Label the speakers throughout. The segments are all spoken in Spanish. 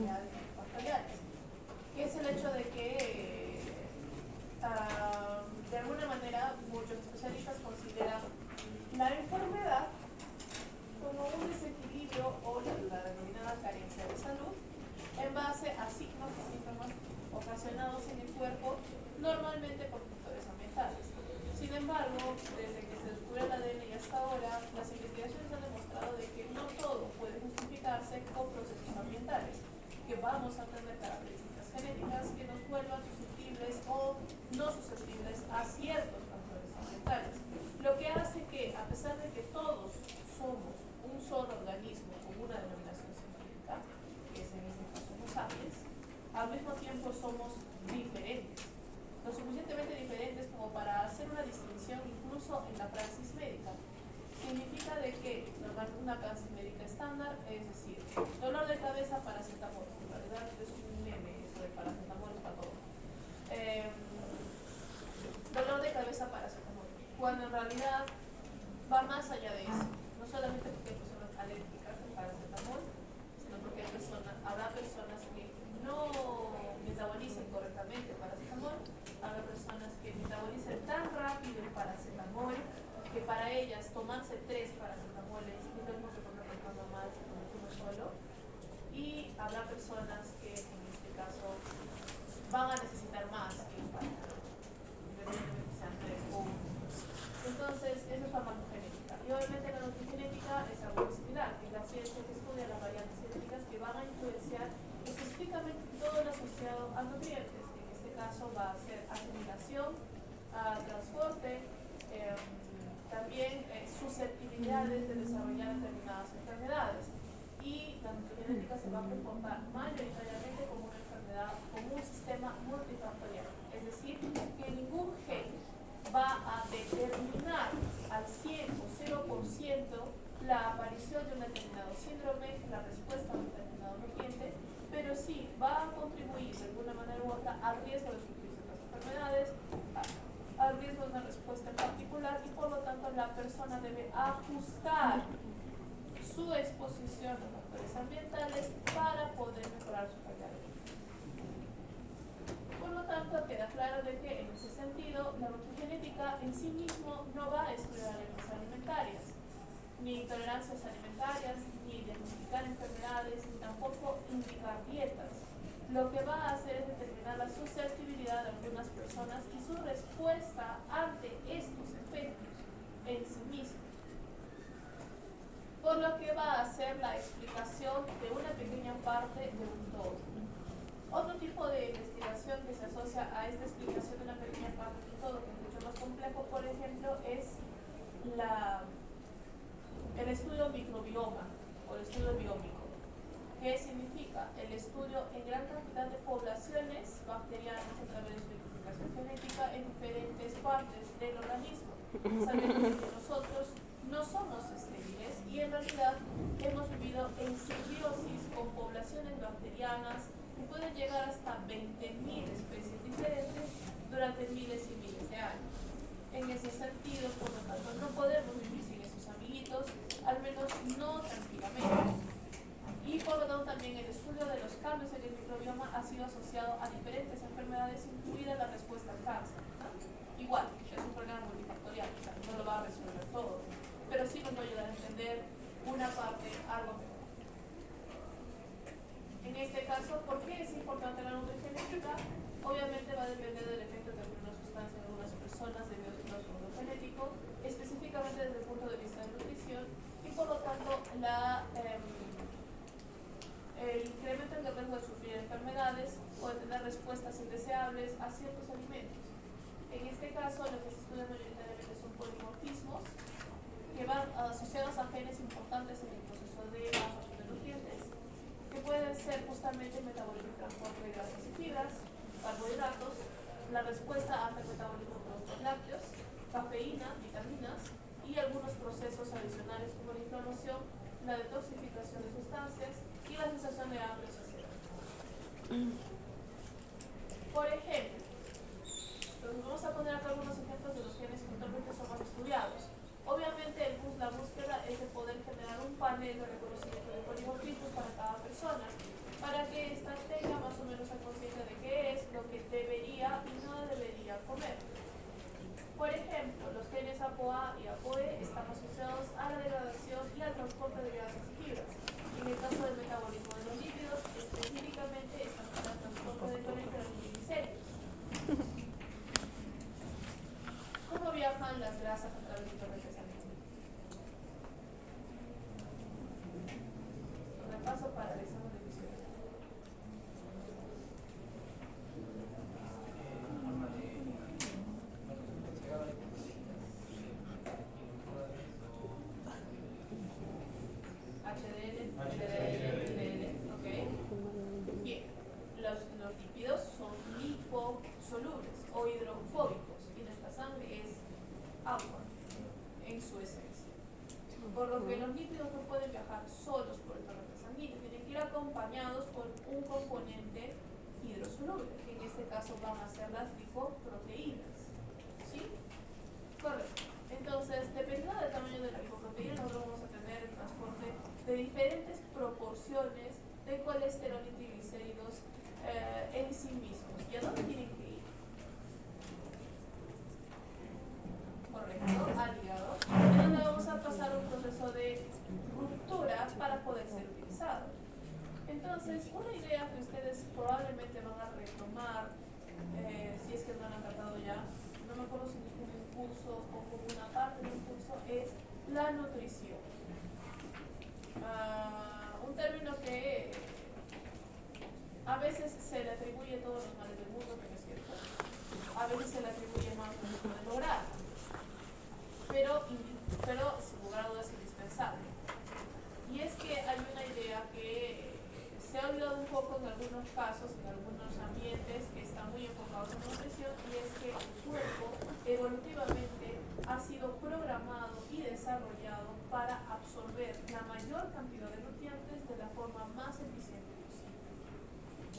Speaker 1: enfermedades multifactoriales, que es el hecho de que de alguna manera muchos especialistas consideran la enfermedad como un desequilibrio o la denominada carencia de salud en base a signos y síntomas ocasionados en el cuerpo, normalmente por factores ambientales. Sin embargo, desde que se descubrió el ADN y hasta ahora, las investigaciones han demostrado de que no todo puede justificarse con procesos ambientales, que vamos a tener características genéticas que nos vuelvan susceptibles o no susceptibles a ciertos factores ambientales. Lo que hace que, a pesar de que todos somos un solo organismo con una denominación científica, que es en este caso Homo sapiens, al mismo tiempo somos diferentes, lo suficientemente diferentes como para hacer una distinción incluso en la praxis médica. Significa de que normalmente una praxis médica estándar, es decir, dolor de cabeza, paracetamol. En realidad es un meme eso de paracetamol para todo. Dolor de cabeza, paracetamol. Cuando en realidad va más allá de eso. No solamente porque hay personas alérgicas al paracetamol, sino porque habrá personas que no metabolicen correctamente el paracetamol, habrá personas que metabolicen tan rápido el paracetamol que para ellas tomarse 3 paracetamoles es lo mismo que comer más con uno solo, y habrá personas que en este caso van a necesitar más que un paracetamol, independientemente sean 3 o 1. Entonces, eso es farmacogenética. Y obviamente la nutrigenética es algo similar, que es la ciencia que estudia las variantes genéticas que van a influenciar específicamente todo lo asociado a nutrientes. En este caso va a ser asimilación, transporte, también susceptibilidades de desarrollar determinadas enfermedades. Y la nutrigenética se va a comportar mayoritariamente como una enfermedad, como un sistema multifactorial. Es decir, que ningún gen va a determinar al 100 o 0% la aparición de un determinado síndrome, la respuesta a un determinado nutriente, pero sí va a contribuir de alguna manera u otra al riesgo de sufrir ciertas enfermedades, al riesgo de una respuesta en particular, y por lo tanto la persona debe ajustar su exposición a factores ambientales para poder mejorar su calidad de vida. Por lo tanto, queda claro de que en ese sentido la nutrigenética en sí mismo no va a estudiar alergias alimentarias, ni intolerancias alimentarias, ni diagnosticar enfermedades, ni tampoco indicar dietas. Lo que va a hacer es determinar la susceptibilidad de algunas personas y su respuesta ante estos efectos en sí mismos. Por lo que va a hacer la explicación de una pequeña parte de un todo. Otro tipo de investigación que se asocia a esta explicación de una pequeña parte de un todo, que es mucho más complejo, por ejemplo, es el estudio microbioma o el estudio biómico. ¿Qué significa? El estudio en gran cantidad de poblaciones bacterianas a través de su identificación genética en diferentes partes del organismo. Sabemos que nosotros no somos estériles y en realidad hemos vivido en simbiosis con poblaciones bacterianas que pueden llegar hasta 20.000 especies diferentes durante miles y miles de años. En ese sentido, por lo tanto, no podemos vivir sin esos amiguitos, al menos no tranquilamente. Y por lo tanto también el estudio de los cambios en el microbioma ha sido asociado a diferentes enfermedades, incluida la respuesta al cáncer, ¿no? Igual, es un problema multifactorial, o sea, no lo va a resolver todo, pero sí nos va a ayudar a entender una parte algo mejor. En este caso, ¿por qué es importante la nutrigenética? Obviamente va a depender del efecto que alguna sustancia en algunas personas debido a su modo genético, específicamente desde el punto de vista de nutrición, y por lo tanto el incremento en el riesgo de sufrir enfermedades o de tener respuestas indeseables a ciertos alimentos. En este caso, lo que se estudia mayoritariamente son polimorfismos que van asociados a genes importantes en el proceso de absorción de nutrientes, que pueden ser justamente el metabolismo y transporte de grasas y fibras, carbohidratos, la respuesta ante el metabolismo de productos lácteos, cafeína, vitaminas y algunos procesos adicionales como la inflamación, la detoxificación de sustancias y la sensación de hambre y saciedad. Por ejemplo, entonces vamos a poner acá algunos ejemplos de los genes que actualmente son más estudiados. Obviamente la búsqueda es de poder generar un panel de reconocimiento de polimorfismos para cada persona, para que componente hidrosoluble, que en este caso van a ser las lipoproteínas. ¿Sí? Correcto. Entonces, dependiendo del tamaño de la lipoproteína, nosotros vamos a tener el transporte de diferentes proporciones de colesterol y triglicéridos en sí mismos. ¿Y a dónde tienen que ir? Correcto, al hígado. En donde vamos a pasar un proceso de ruptura para poder ser utilizado. Entonces, una idea que ustedes probablemente van a retomar, si es que no lo han tratado ya, no me acuerdo si es un curso o como una parte de un curso, es la nutrición. Un término que a veces se le atribuye todos los males del mundo, que no es cierto. A veces se le atribuye más de lo que puede lograr, pero sin lugar a dudas es indispensable. Y es que hay una idea que se ha olvidado un poco en algunos casos, en algunos ambientes que están muy enfocados en la nutrición, y es que el cuerpo evolutivamente ha sido programado y desarrollado para absorber la mayor cantidad de nutrientes de la forma más eficiente posible.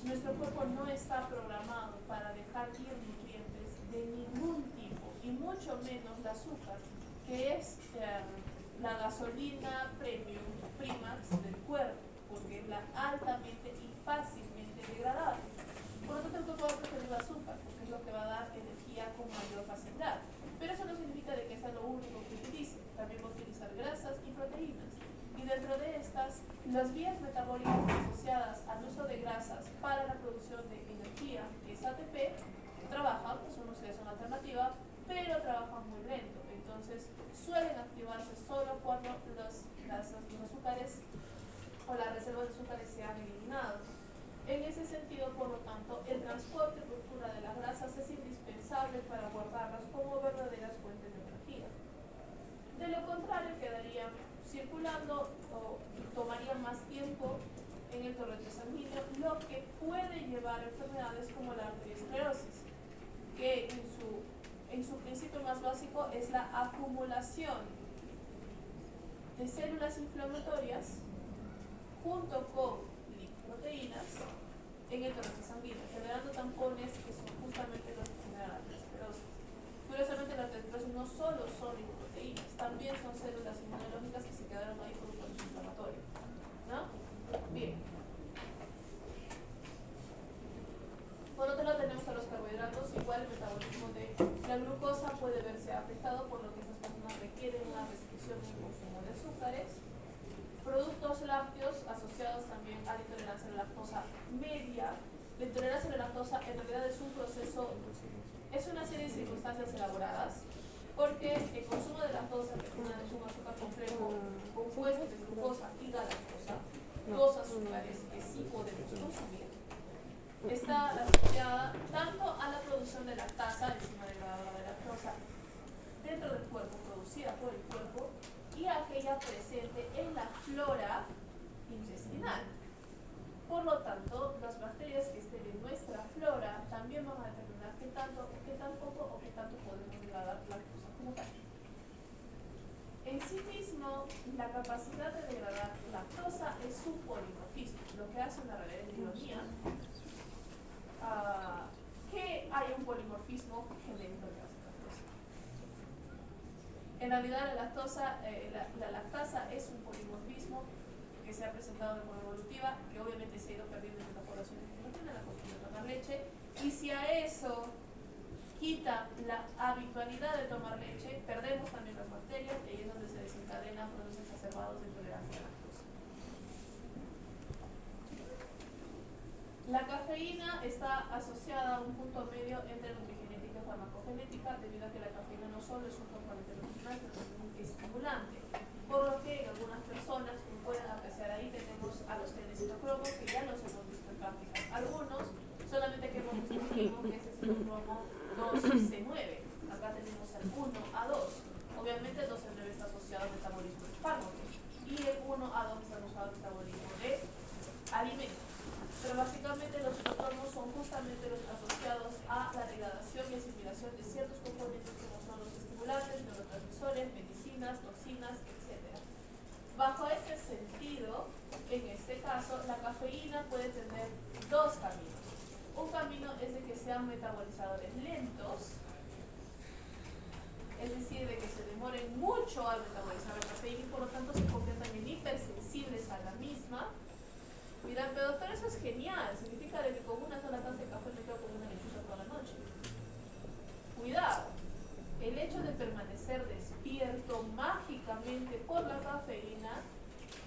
Speaker 1: Nuestro cuerpo no está programado para dejar ir nutrientes de ningún tipo, y mucho menos el azúcar, que es la gasolina premium primax del cuerpo, porque es la altamente y fácilmente degradable. Por lo tanto, el cuerpo va a preferir el azúcar, porque es lo que va a dar energía con mayor facilidad. Pero eso no significa de que sea lo único que utilice. También va a utilizar grasas y proteínas. Y dentro de estas, las vías metabólicas asociadas al uso de grasas para la producción de energía, que es ATP, trabajan, pues una oxidación alternativa, pero trabajan muy lento. Entonces, suelen activarse solo cuando los azúcares o las reservas de azúcares se han eliminado. En ese sentido, por lo tanto, el transporte y ruptura de las grasas es indispensable para guardarlas como verdaderas fuentes de energía. De lo contrario, quedarían circulando o tomarían más tiempo en el torrente sanguíneo, lo que puede llevar a enfermedades como la arteriosclerosis, que en su principio más básico es la acumulación de células inflamatorias junto con lipoproteínas en el torrente sanguíneo, generando tampones que son justamente los que generan la arteriosclerosis. Curiosamente, la arteriosclerosis no solo son lipoproteínas, también son células inmunológicas que se quedaron ahí por un proceso inflamatorio. ¿No? Bien. Por otro lado, tenemos a los carbohidratos. Igual el metabolismo de la glucosa puede verse afectado, por lo que estas personas requieren una restricción en el consumo de azúcares. Productos lácteos asociados también a la intolerancia a la lactosa media. La intolerancia a la lactosa en realidad es un proceso, es una serie de circunstancias elaboradas, porque el consumo de lactosa, que es un azúcar complejo compuesto de glucosa y galactosa, dos azúcares que sí podemos consumir, está asociada tanto a la producción de lactasa, enzima degradadora de lactosa, dentro del cuerpo, producida por el cuerpo, y aquella presente en la flora intestinal. Por lo tanto, las bacterias que estén en nuestra flora también van a determinar qué tanto, qué tan poco o qué tanto podemos degradar lactosa como tal. En sí mismo, la capacidad de degradar lactosa es su polimorfismo, lo que hace una realidad ironía, que hay un polimorfismo genético de la lactosa. En realidad, la lactasa es un polimorfismo que se ha presentado de forma evolutiva, que obviamente se ha ido perdiendo en la población que no tiene la costumbre de tomar leche, y si a eso quita la habitualidad de tomar leche, perdemos también las bacterias, y ahí es donde se desencadenan procesos exacerbados de intolerancia a la lactosa. La cafeína está asociada a un punto medio entre nutrigenética y farmacogenética, debido a que la cafeína no solo es un componente nutricional, sino también un estimulante. Por lo que en algunas personas, como pueden apreciar ahí, tenemos a los genes citocromos, que ya los hemos visto en prácticas. Algunos, solamente que hemos visto que es el citocromo 2C9. Acá tenemos el 1A2. Obviamente el 2C9 está asociado al metabolismo de fármacos, y el 1A2 está asociado al metabolismo de alimentos. Pero básicamente los citocromos son justamente los asociados a la degradación y asimilación de ciertos componentes como son los estimulantes, neurotransmisores, medicinas, toxinas, etc. Bajo ese sentido, en este caso, la cafeína puede tener dos caminos. Un camino es de que sean metabolizadores lentos, es decir, de que se demoren mucho al metabolizar la cafeína y por lo tanto se conviertan en hipersensibles a la misma. Dirán, pero eso es genial, significa de que con una sola taza de café me quedo con una lechuza toda la noche. Cuidado, el hecho de permanecer despierto mágicamente por la cafeína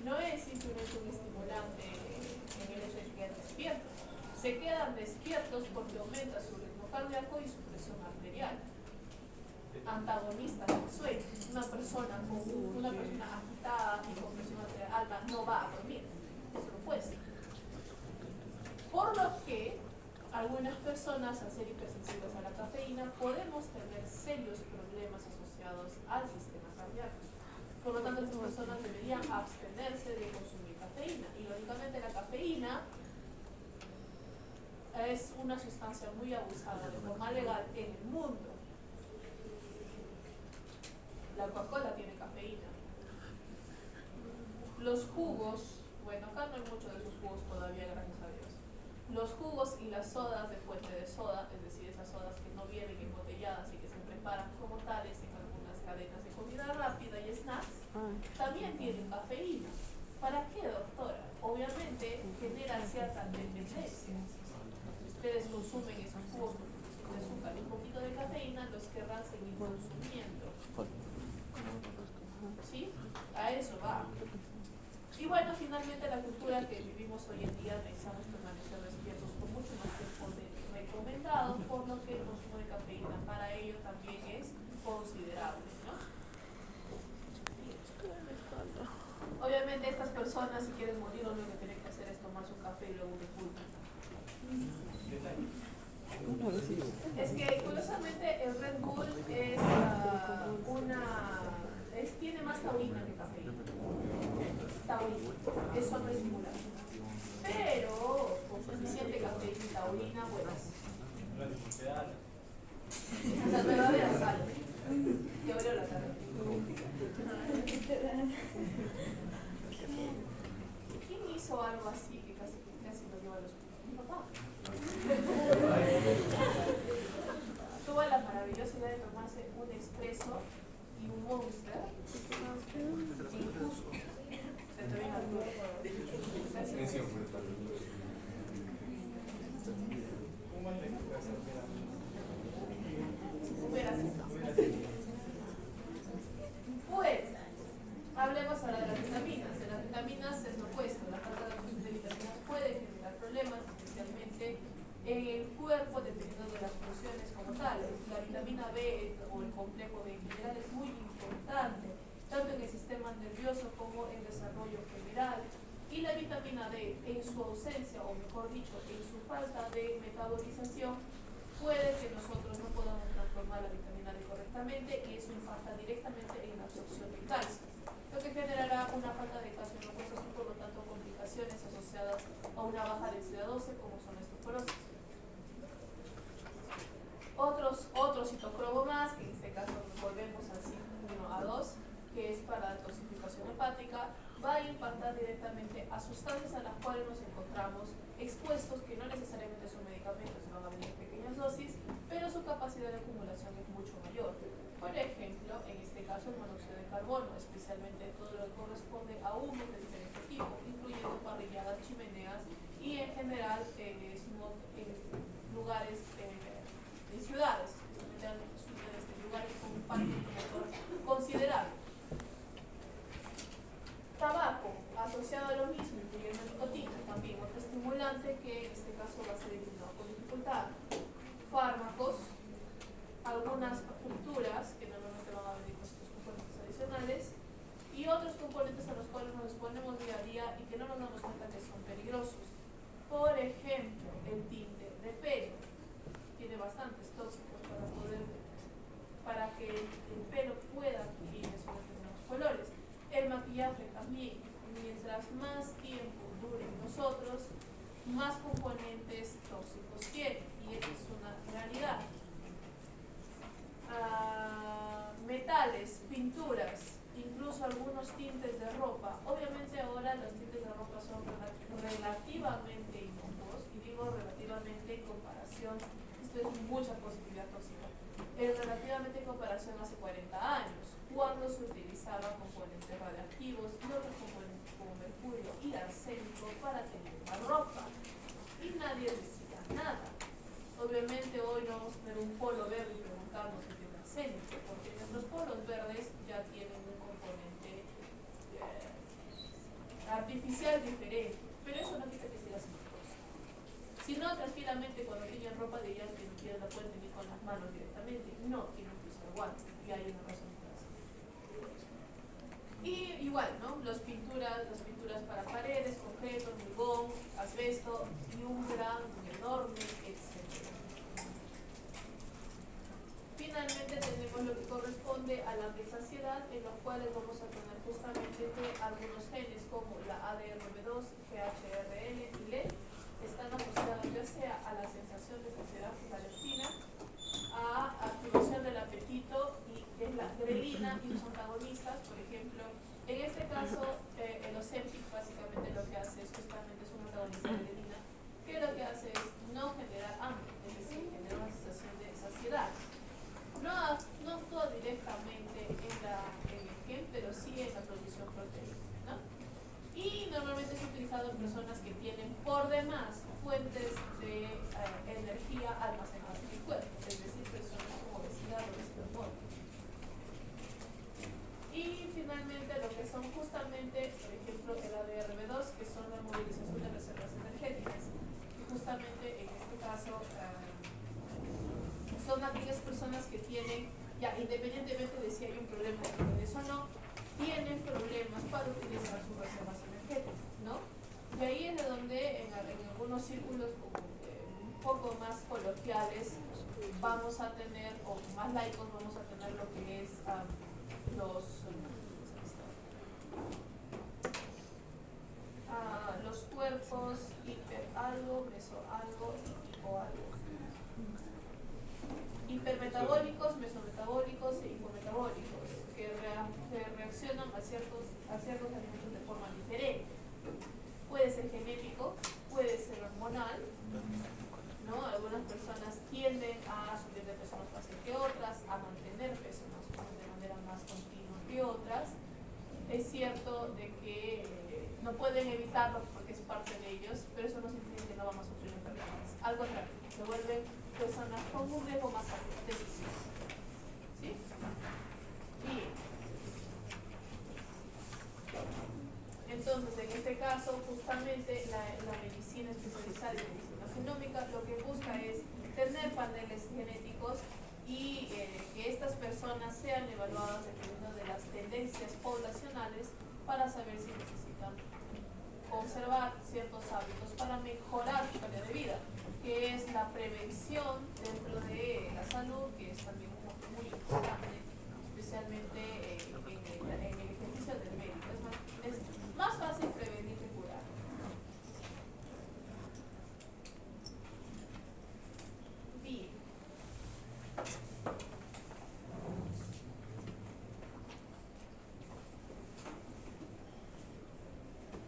Speaker 1: no es simplemente un estimulante en el hecho de que queden despiertos. Se quedan despiertos porque aumenta su ritmo cardíaco y su presión arterial. Antagonista del sueño. Una persona agitada y con presión arterial alta no va a dormir. Eso no puede ser. Por lo que algunas personas, al ser hipersensibles a la cafeína, podemos tener serios problemas asociados al sistema cardíaco. Por lo tanto, estas personas deberían abstenerse de consumir cafeína. Y lógicamente la cafeína es una sustancia muy abusada de forma legal en el mundo. La Coca-Cola tiene cafeína. Los jugos, bueno, acá no hay mucho de esos jugos todavía, gracias a Dios. Los jugos y las sodas de fuente de soda, es decir, esas sodas que no vienen embotelladas y que se preparan como tales en algunas cadenas de comida rápida y snacks, también tienen cafeína. ¿Para qué, doctora? Obviamente genera cierta dependencia. Si ustedes consumen esos jugos de azúcar y un poquito de cafeína, los querrán seguir consumiendo. ¿Sí? A eso va. Y bueno, finalmente la cultura que vivimos hoy en día necesitamos permanecer despiertos por mucho más tiempo de recomendado, por lo que el consumo de cafeína para ello también es considerable, ¿no? Obviamente estas personas, si quieren morir, lo que tienen que hacer es tomar su café y luego un Red Bull. Es que curiosamente el Red Bull es tiene más taurina que cafeína. Taurina, eso no estimula. Pero con suficiente cafeína y taurina, buenas. Las verdaderas sal. Que abrió la cara. ¿Quién hizo algo así que casi lo lleva a los mi papá? Tuvo la maravillosa idea de tomarse un expreso y un monster y Cusco. Se te viene al cuerpo. Pues, hablemos ahora de las vitaminas. En las vitaminas es lo opuesto. La falta de absorción de vitaminas puede generar problemas, especialmente en el cuerpo, dependiendo de las funciones como tales. La vitamina B o el complejo B en general es muy importante, tanto en el sistema nervioso como en el desarrollo general. Y la vitamina D, en su ausencia, o mejor dicho, en su falta de metabolización, puede que nosotros no podamos transformar la vitamina D correctamente y eso impacta directamente en la absorción del calcio, lo que generará una falta de calcio en los huesos y por lo tanto complicaciones asociadas a una baja densidad ósea como son la osteoporosis. Otro citocromo más, que en este caso volvemos al 5-1-A2, que es para la toxificación hepática, va a impactar directamente a sustancias a las cuales nos encontramos expuestos, que no necesariamente son medicamentos, van a venir en pequeñas dosis, pero su capacidad de acumulación es mucho mayor. Por ejemplo, en este caso el monóxido de carbono, especialmente todo lo que corresponde a humos de diferente tipo, incluyendo parrilladas, chimeneas y en general en lugares, en ciudades, especialmente en lugares con un parque considerable. Tabaco, asociado a lo mismo, incluyendo nicotina, también otro estimulante que en este caso va a ser eliminado con dificultad. Fármacos, algunas frituras que normalmente van a venir con estos componentes adicionales y otros componentes a los cuales nos exponemos día a día y que no nos damos cuenta que son peligrosos. Por ejemplo, el tinte de pelo tiene bastantes tóxicos para que el pelo pueda adquirir esos determinados colores. El maquillaje también, mientras más tiempo dure en nosotros, más componentes tóxicos tiene, y esa es una realidad. Metales, pinturas, incluso algunos tintes de ropa. Obviamente ahora los tintes de ropa son relativamente inocuos, y digo nadie decía nada. Obviamente hoy no vamos a tener un polo verde y preguntarnos si tiene arsénico, porque nuestros polos verdes ya tienen un componente artificial diferente, pero eso no quita que sea siniestroso. Si no, tranquilamente cuando tienen ropa dirían que ni siquiera la pueden tener con las manos directamente. No, tienen que usar guantes y hay una razón para eso. Y igual, ¿no? Las pinturas para paredes, concreto, hormigón, asbesto y un gran, enorme, etc. Finalmente tenemos lo que corresponde a la antisaciedad, en los cuales vamos a tener justamente que algunos genes como la ADRB2, GHRL y LED están asociados ya sea a la sensación de saciedad, que es la leptina, a activación del apetito, y que es la grelina, y los antagonistas, por ejemplo, en este caso el Ozempic básicamente lo que hace es justamente es un antagonista de grelina, que lo que hace es no generar hambre, es decir, generar una sensación de saciedad. No actúa directamente en el gen, pero sí en la producción proteica, ¿no? Y normalmente es utilizado en personas que tienen por demás fuentes de energía almacenadas en el cuerpo, es decir, personas con obesidad o obesidad. Y finalmente lo que son justamente, por ejemplo, el ADRB2, que son la movilización de reservas energéticas, que justamente en este caso son aquellas personas que tienen, ya independientemente de si hay un problema de tiroides o no, tienen problemas para utilizar sus reservas energéticas, ¿no? Y ahí es de donde en algunos círculos un poco más coloquiales vamos a tener, o más laicos vamos a tener lo que es los cuerpos hiper algo, meso algo y hipo algo. Hipermetabólicos, mesometabólicos e hipometabólicos, que reaccionan a ciertos alimentos de forma diferente. Puede ser genético, puede ser hormonal, ¿no? Algunas personas tienden a subir de peso más fácil que otras, a mantener peso de manera más continua que otras. Es cierto de que no pueden evitarlo porque es parte de ellos, pero eso no significa que no vamos a sufrir enfermedades. Al contrario, se vuelven personas con un riesgo más alto de suicidio. ¿Sí? Bien. Entonces, en este caso, justamente la medicina especializada en medicina genómica lo que busca es tener paneles genéticos y que estas personas sean evaluadas dependiendo de las tendencias poblacionales para saber si necesitan conservar ciertos hábitos para mejorar su calidad de vida, que es la prevención dentro de la salud, que es también un punto muy importante, especialmente en el ejercicio del médico. Es más fácil prevenir que curar. Bien.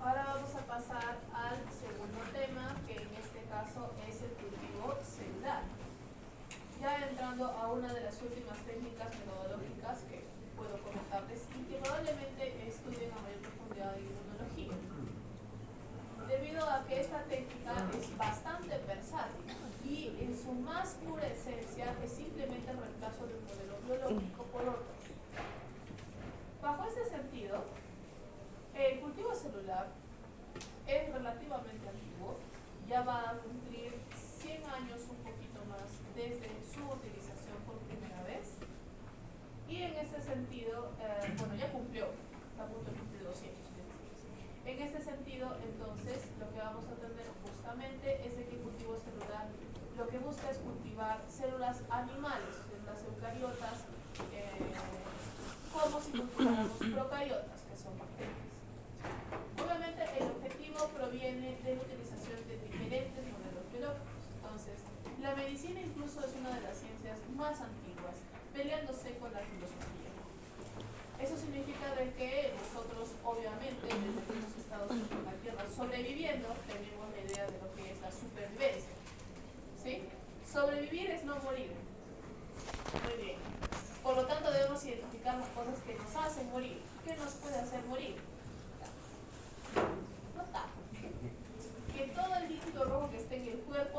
Speaker 1: Ahora vamos a pasar al segundo tema, que en este caso es el cultivo celular. Ya entrando a una de las últimas técnicas metodológicas que puedo comentarles y que probablemente estudien a mayor profundidad en inmunología. Debido a que esta técnica es bastante versátil y en su más pura esencia es simplemente el reemplazo de un modelo biológico por otro. Bajo este sentido, el cultivo celular es relativamente antiguo, ya va a cumplir 100 años, un poquito más, desde su utilización por primera vez. Y en este sentido, bueno, ya cumplió, está a punto de cumplir 200. En este sentido, entonces, lo que vamos a tener justamente es de que el cultivo celular lo que busca es cultivar células animales, células eucariotas, como si cultiváramos procariotas, que son bacterias. Obviamente, el objetivo proviene de la utilización de diferentes modelos biológicos. Entonces, la medicina incluso es una de las ciencias más antiguas, peleándose con la filosofía. Eso significa de que nosotros, obviamente, desde que hemos estado en la Tierra sobreviviendo, tenemos la idea de lo que es la supervivencia. ¿Sí? Sobrevivir es no morir. Muy bien. Por lo tanto, debemos identificar las cosas que nos hacen morir. ¿Qué nos puede hacer morir? No está. Que todo el líquido rojo que esté en el cuerpo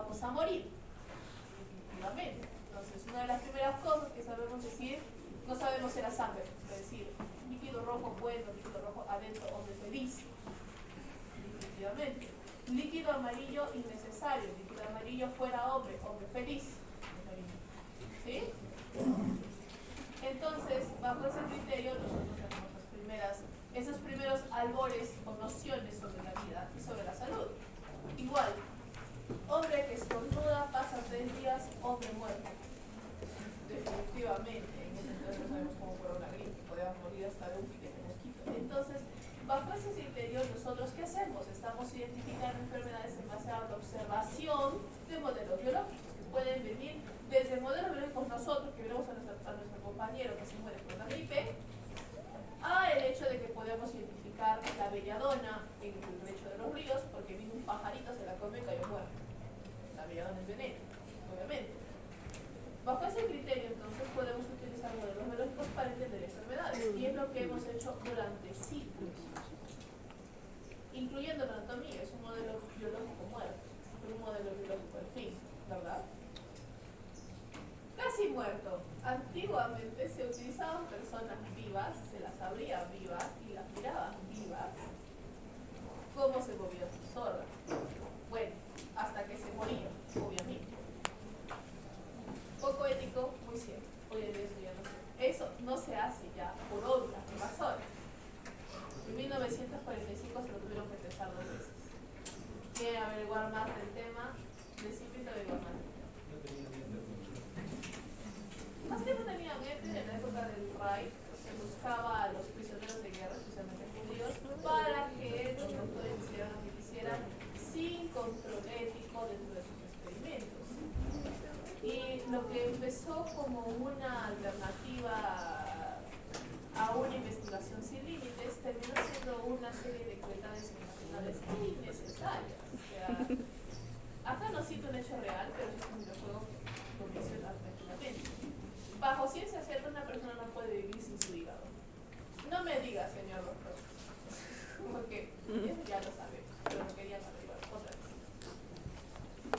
Speaker 1: vamos a morir, definitivamente. Entonces, una de las primeras cosas que sabemos decir, no sabemos si era sangre, es decir, líquido rojo bueno, líquido rojo adentro, hombre feliz, definitivamente. Líquido amarillo innecesario, líquido amarillo fuera hombre, hombre feliz. ¿Sí? Entonces, bajo ese criterio, nosotros tenemos esos primeros albores o nociones sobre la vida y sobre la salud. Igual, hombre que estornuda, pasa 3 días, hombre muerto. Definitivamente, en ese entonces no sabemos cómo fuera una gripe, podemos morir hasta de un pique de mosquito. Entonces, bajo ese criterio, nosotros ¿qué hacemos? Estamos identificando enfermedades en base a la observación de modelos biológicos que pueden venir desde modelos biológicos nosotros, que vemos a nuestro compañero que se muere por la gripe, a el hecho de que podemos identificar la belladona en el lecho de los ríos porque vino un pajarito, se la come y cayó muerto. La belladona es veneno, obviamente. Bajo ese criterio, entonces, podemos utilizar modelos biológicos para entender enfermedades, y es lo que hemos hecho durante siglos, incluyendo la anatomía. Es un modelo biológico muerto, un modelo biológico al fin, ¿verdad? Casi muerto. Antiguamente se utilizaban personas vivas, se las abría vivas y las miraban vivas, cómo se movía su zorra. Bueno, hasta que se moría, obviamente. Poco ético, muy cierto. Hoy en día eso ya no se, eso no se hace ya por obras razones. En 1945 se lo tuvieron que empezar 2 veces. ¿Quieren averiguar más del tema? Les invito a averiguar más. Más que no tenían mente, en la época del Reich se buscaba a los prisioneros de guerra, especialmente judíos, para que los doctores hicieran lo que quisieran sin control ético dentro de sus experimentos. Y lo que empezó como una alternativa a una investigación sin límites terminó siendo una serie de crueldades internacionales innecesarias. O sea, acá no cito un hecho real, pero es un videojuego que funciona tranquilamente. Bajo ciencia cierta, una persona no puede vivir sin su hígado. No me diga, señor doctor, porque eso ya lo sabemos, pero lo quería averiguar otra vez.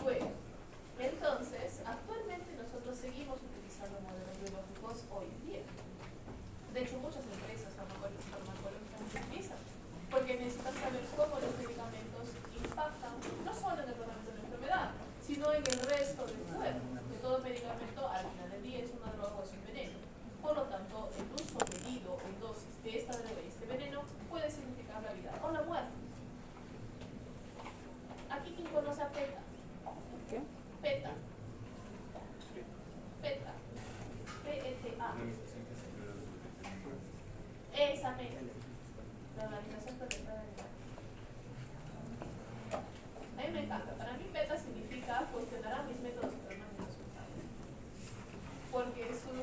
Speaker 1: Bueno, entonces, actualmente nosotros seguimos utilizando modelos biológicos hoy en día. De hecho, muchas empresas farmacológicas lo utilizan, porque necesitan saber cómo los medicamentos impactan no solo en el tratamiento de la enfermedad, sino en el resto del cuerpo. Que todo medicamento al final del día es una droga o es un veneno. Por lo tanto, el uso medido en dosis de esta droga y este veneno puede significar la vida o la muerte. Aquí, ¿quién conoce a PETA?
Speaker 2: ¿Qué?
Speaker 1: PETA. PETA. PETA. Esa mente. La Organización Protectora de Animales. A mí me encanta. Para mí PETA significa cuestionará mis métodos pero no mis resultados. Porque sus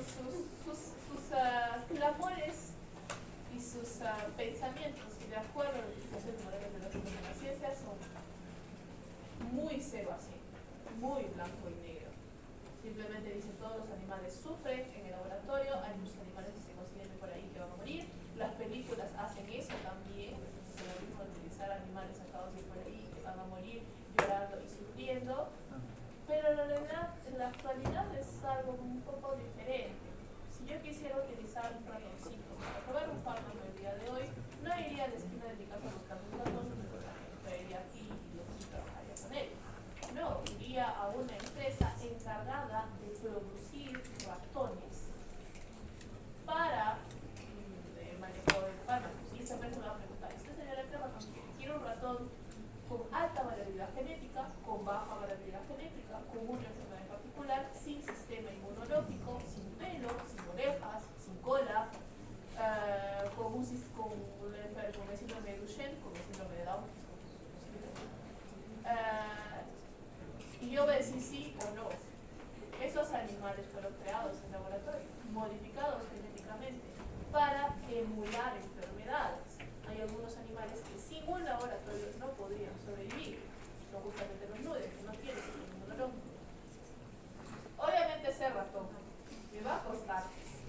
Speaker 1: clamores y sus pensamientos, de acuerdo a la utilización de modelos biológicos de la ciencia, son muy cero así, muy blanco y negro. Simplemente dicen todos los animales sufren en el laboratorio, hay muchos animales que se consiguen por ahí que van a morir. Las películas hacen eso también, se lo mismo utilizar animales sacados de por ahí que van a morir llorando y sufriendo. Pero en realidad, en la actualidad es algo un poco diferente. Si yo quisiera utilizar un ratoncito para probar un fármaco el día de hoy, no iría a la esquina de mi casa a buscar un ratón, traería aquí y lo trabajaría con él. No, iría a una empresa encargada de producir ratones para el manejo de fármacos. Y esa empresa me va a preguntar, ¿este señor qué ratón quiere? Quiero un ratón con alta variabilidad genética, con baja variabilidad genética, con una enfermedad en particular, sin sistema inmunológico, sin pelo, sin orejas, sin cola, con el síndrome de Duchenne, con el síndrome de Down. Y yo voy a decir sí o no. Esos animales fueron creados en laboratorio, modificados genéticamente, para emular enfermedades. Hay algunos animales que sin un laboratorio no podrían sobrevivir. Son justamente los nudes, que no tienen sistema inmunológico. Obviamente ese ratón me va a costar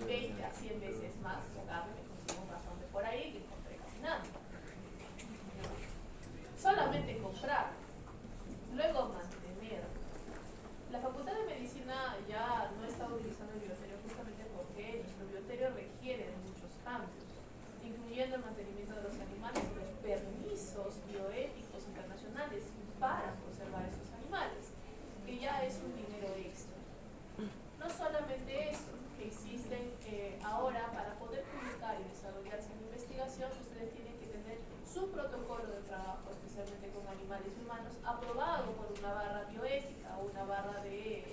Speaker 1: 20 a 100 veces más pagarme que consigo un ratón de por ahí que encontré caminando. Solamente comprar, luego mantener, su protocolo de trabajo, especialmente con animales y humanos, aprobado por una barra bioética o una barra de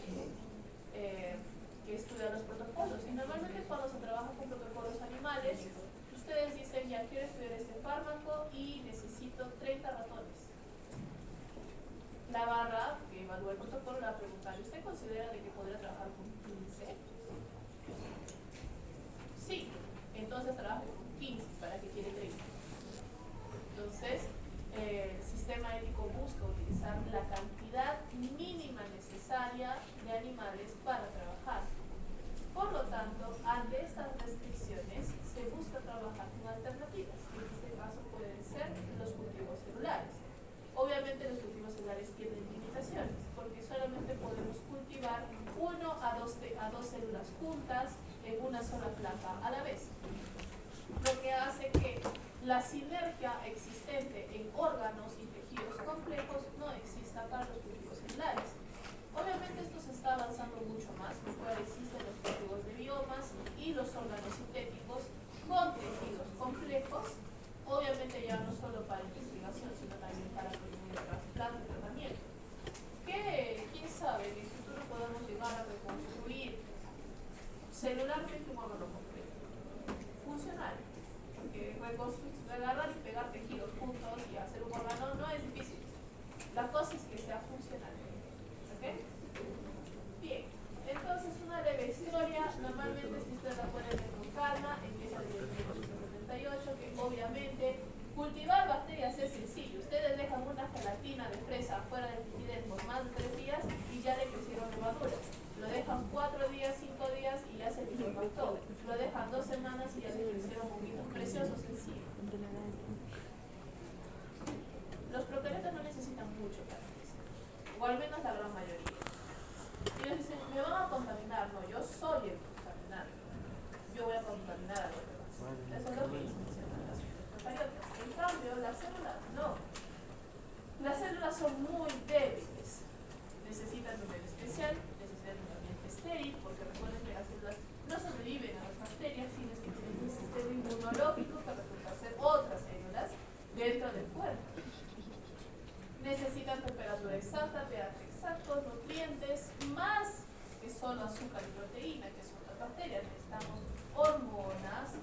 Speaker 1: que estudia los protocolos. Y normalmente cuando se trabaja con protocolos animales, ustedes dicen, ya quiero estudiar este fármaco y necesito 30 ratones. La barra que evalúa el protocolo le va a preguntar, ¿usted considera de que podría trabajar con 15? Sí, entonces trabaje con 15, ¿para que quiere 30? Entonces, el sistema ético busca utilizar la cantidad mínima necesaria de animales para trabajar. Por lo tanto, ante estas restricciones, se busca trabajar con alternativas, que en este caso pueden ser los cultivos celulares. Obviamente los cultivos celulares tienen limitaciones, porque solamente podemos cultivar 1 a 2 células juntas en una sola planta a la vez. Lo que hace que la sinergia existente en órganos y tejidos complejos no exista para los cultivos celulares. Obviamente esto se está avanzando mucho más, porque ahora existen los cultivos de biomas y los órganos sintéticos con tejidos complejos, obviamente ya no solo para investigación, sino también para prevenir trasplante y tratamiento. ¿Quién sabe, en el futuro podemos llegar a reconstruir celularmente un órgano complejo? Funcional. Porque agarrar y pegar tejidos juntos y hacer un órgano no es difícil. La cosa es que sea funcional. ¿Ok? Bien. Entonces, una leve historia. Normalmente, si ustedes la pueden ver con calma, empieza desde 1978, que obviamente cultivar bacterias es sencillo. Ustedes dejan una gelatina de fresa fuera del frigider por más de 3 días y ya le crecieron levaduras. Lo dejan 4 días, 5 días y ya se bifurcató. Lo dejan 2 semanas y ya le crecieron honguitos preciosos encima. Los procariotas no necesitan mucho para crecer, o al menos la gran mayoría. Y ellos dicen, me van a contaminar. No, yo soy el contaminante. Yo voy a contaminar a los demás. Eso es lo que dicen las procariotas. En cambio, las células no. Las células son muy débiles. Necesitan un medio especial, necesitan un ambiente estéril, porque recuerden que las células no sobreviven a las bacterias, sino que tienen un sistema inmunológico que resulta ser otras células dentro del cuerpo. Necesitan temperatura exacta, pH exacto, nutrientes, más que solo azúcar y proteína, que son las bacterias. Necesitamos hormonas,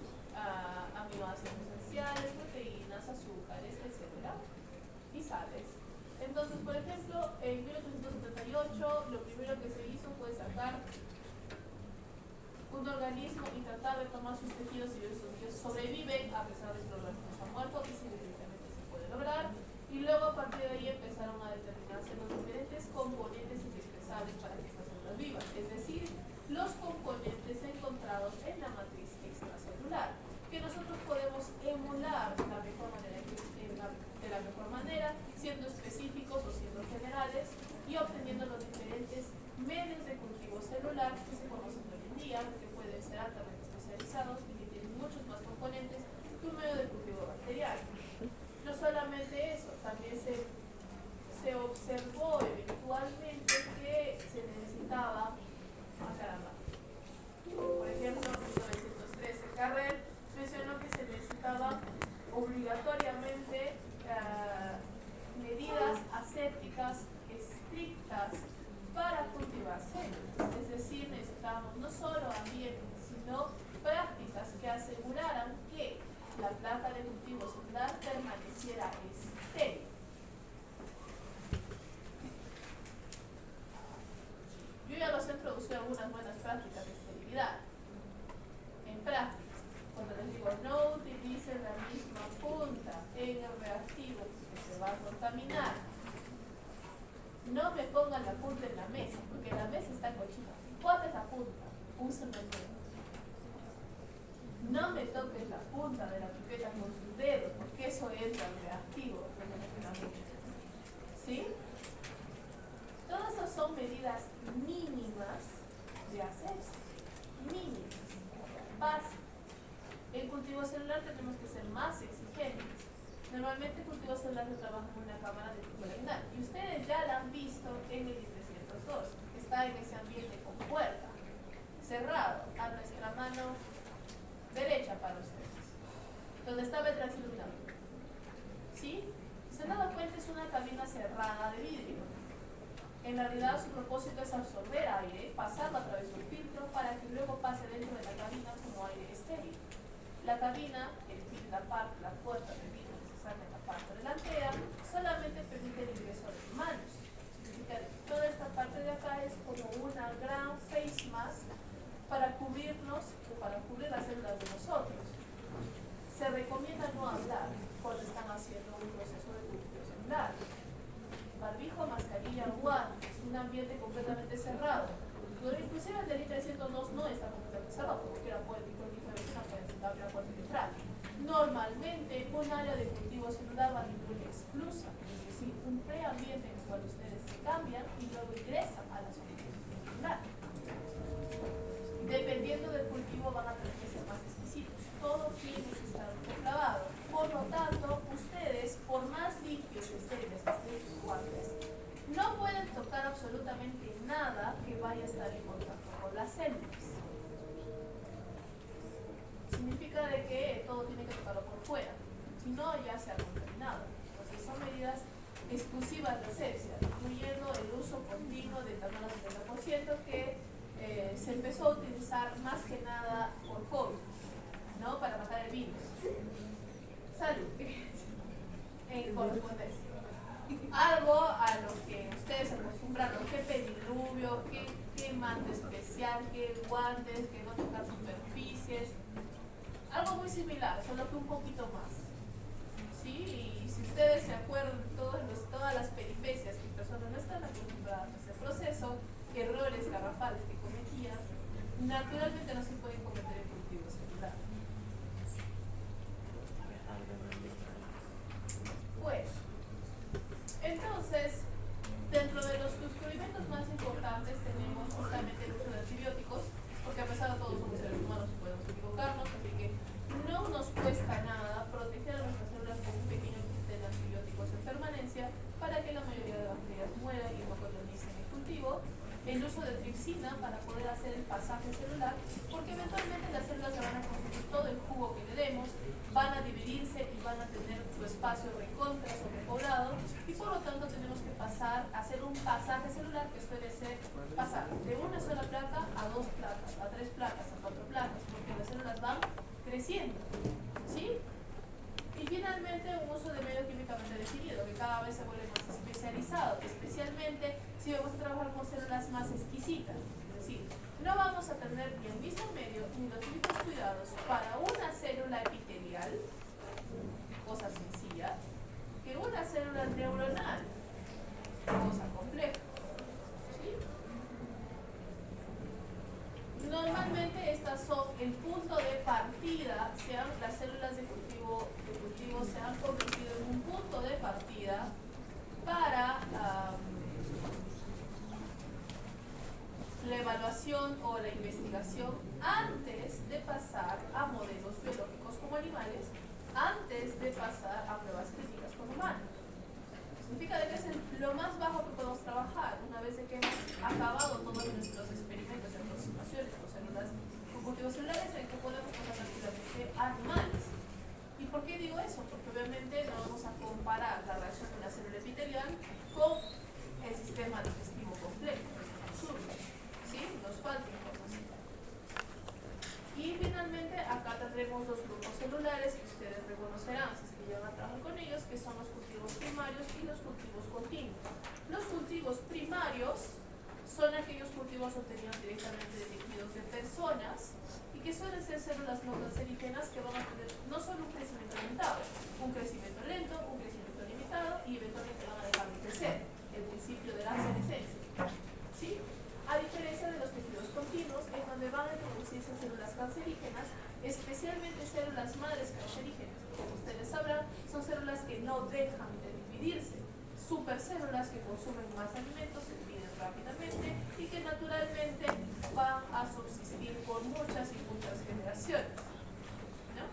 Speaker 1: aminoácidos esenciales, proteínas, azúcares, etc. Y sales. Entonces, por ejemplo, en 1878 lo primero que se hizo fue sacar un organismo y tratar de tomar sus tejidos y ver si ellos sobreviven a pesar de que el organismo está muerto, y si definitivamente se puede lograr. Y luego a partir de ahí empezaron a determinarse los diferentes componentes indispensables para que estas células vivan, es decir, los componentes encontrados en la matriz extracelular, que nosotros podemos emular de la mejor manera, siendo específicos o siendo generales y obteniendo los diferentes medios de cultivo celular que se conocen hoy en día, que pueden ser altamente especializados y que tienen muchos más componentes que un medio de cultivo bacteriano. No solamente eso, también se observó eventualmente que se necesitaba, por ejemplo, en 1913, Carrel mencionó que se necesitaba obligatoriamente medidas asépticas estrictas para cultivar células. Es decir, necesitábamos no solo ambientes, sino prácticas que aseguraran que la planta de cultivo celular permaneciera estéril. Yo ya los he introducido algunas buenas prácticas de esterilidad. En prácticas, cuando les digo no utilicen la misma punta en el reactivo que se va a contaminar, no me pongan la punta en la mesa, porque la mesa está cochina. ¿Cuál es la punta? Un cemento. No me toques la punta de la pipeta con sus dedos, porque eso entra al reactivo. ¿Sí? Todas esas son medidas mínimas de acceso. Mínimas. Básicas. En cultivo celular tenemos que ser más exigentes. Normalmente el cultivo celular se trabaja con una cámara de tipo laminar. Y ustedes ya la han visto en el I302. Está en ese ambiente con puerta, cerrado, a nuestra mano derecha para ustedes, donde está Betracil iluminado. cabina cerrada de vidrio. En realidad su propósito es absorber aire, pasarlo a través de un filtro para que luego pase dentro de la cabina como aire estéril. La cabina, la puerta de vidrio que se saca en la parte delantera, solamente permite el ingreso de humanos. Significa que toda esta parte de acá es como una gran face mask para cubrirnos o para cubrir las células de nosotros. Se recomienda no hablar cuando están haciendo un proceso de cultivo celular. Barbijo, mascarilla, guantes, un ambiente completamente cerrado. Inclusive el del I-302 no está completamente cerrado, porque cualquiera puede abrir la puerta y entrar. Normalmente un área de cultivo celular va a ningún exclusa, es decir, un preambiente en el cual ustedes se cambian y luego ingresan a la zona celular. Dependiendo del cultivo van a tener que ser más exquisitos. Todo tiene que estar lavado. Por lo tanto, ustedes, por más limpios y estériles que estén sus guantes, no pueden tocar absolutamente nada que vaya a estar en contacto con las células. Significa de que todo tiene que tocarlo por fuera, si no ya se ha contaminado. Entonces son medidas exclusivas de asepsia, incluyendo el uso continuo de etanol al 70% que se empezó a utilizar más que nada por COVID, ¿no? Para matar el virus. Salud. En correspondencia. Algo a lo que ustedes se acostumbraron, qué pediluvio, qué manta especial, qué guantes, que no tocar superficies. Algo muy similar, solo que un poquito más. ¿Sí? Y si ustedes se acuerdan de todas las peripecias que personas no están acostumbradas a ese proceso, errores garrafales que cometían, naturalmente no se pueden cometer en cultivo celular. Pues, entonces, dentro de los descubrimientos más importantes tenemos justamente el uso de antibióticos, porque a pesar de todo somos seres humanos y podemos equivocarnos, así que no nos cuesta nada proteger a nuestras células con un pequeño kit de antibióticos en permanencia para que la mayoría de bacterias mueran y no colonicen el cultivo. El uso de tripsina para poder hacer el pasaje celular, porque eventualmente las células se van a consumir todo el jugo que le demos, van a dividirse y van a tener su espacio recontra sobrepoblado, y por lo tanto tenemos que hacer un pasaje celular que suele ser pasar de una sola placa a 2 placas, a 3 placas, a 4 placas, porque las células van creciendo, ¿sí? Y finalmente un uso de medio químicamente definido, que cada vez se vuelve más especializado, especialmente si vamos a trabajar con células más exquisitas. Es decir, no vamos a tener ni el mismo medio ni los mismos cuidados para una célula epitelial, cosa sencilla, que una célula neuronal, cosa compleja. ¿Sí? Normalmente estas son el punto de partida, las células de cultivo se han convertido en un punto de partida para la evaluación o la investigación antes de pasar a modelos biológicos como animales, antes de pasar a pruebas clínicas con humanos. Significa que es lo más bajo que podemos trabajar una vez de que hemos acabado todos nuestros experimentos y aproximaciones con células, con cultivos celulares, en que podemos pasar tranquilamente a animales. ¿Y por qué digo eso? Porque obviamente no vamos a comparar la reacción de una célula epitelial con el sistema digestivo completo, que es absurdo, ¿sí? Nos falta información. Y finalmente acá tendremos dos grupos celulares que ustedes reconocerán si es que llevan a trabajar con ellos, que son los cultivos primarios y los cultivos continuos. Los cultivos primarios son aquellos cultivos obtenidos directamente de tejidos de personas y que suelen ser células no cancerígenas que van a tener no solo un crecimiento limitado, un crecimiento lento, un crecimiento limitado y eventualmente van a dejar de crecer, el principio de la senescencia. ¿Sí? A diferencia de los tejidos continuos, en donde van a introducirse células cancerígenas, especialmente células madres cancerígenas. Como ustedes sabrán, son células que no dejan de dividirse, supercélulas que consumen más alimentos, se dividen rápidamente y que naturalmente van a subsistir por muchas y muchas generaciones. ¿No?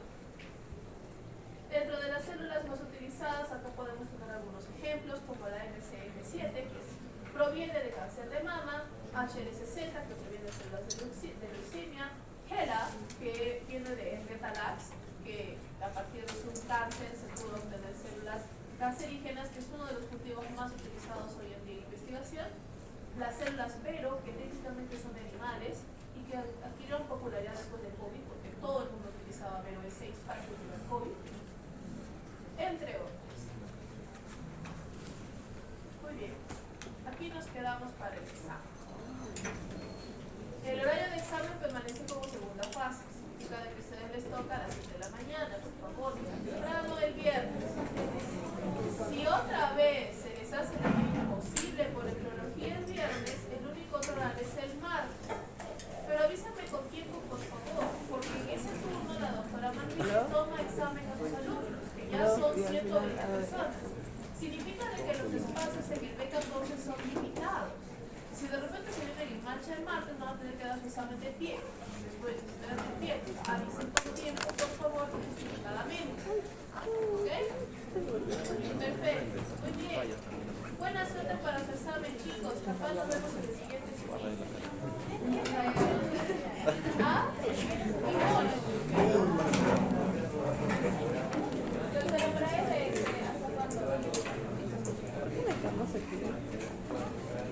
Speaker 1: Dentro de las células más utilizadas, acá podemos tener algunos ejemplos, como la MCF7, que proviene de cáncer de mama, HL60, que proviene de células de leucemia, HeLa, que viene de Retalax, que a partir de un cáncer se pudo obtener células cancerígenas, que es uno de los cultivos más utilizados hoy en día en investigación, las células Vero, que técnicamente son animales y que adquirieron popularidad después del COVID, porque todo el mundo utilizaba Vero E6 para cultivar COVID, entre otros. Muy bien, aquí nos quedamos para el examen. El horario de examen permanece como segunda fase, significa de que a ustedes les toca a las 7 de la mañana, por favor, temprano el viernes. Si otra vez se les hace lo imposible por epidemiología el viernes, el único oral es el martes. Pero avísame con tiempo, por favor, porque en ese turno la doctora Manuel toma examen a sus alumnos, que ya son 120 personas. Significa de que los espacios en el B14 son limitados. Si de repente se vienen en marcha el martes, van a tener que dar su examen de pie. Después, esperan el tiempo, avisen con tiempo, por favor, justificadamente. ¿Ok? Perfecto. Muy bien. Buena suerte para su examen, chicos. Capaz nos vemos en el siguiente semestre.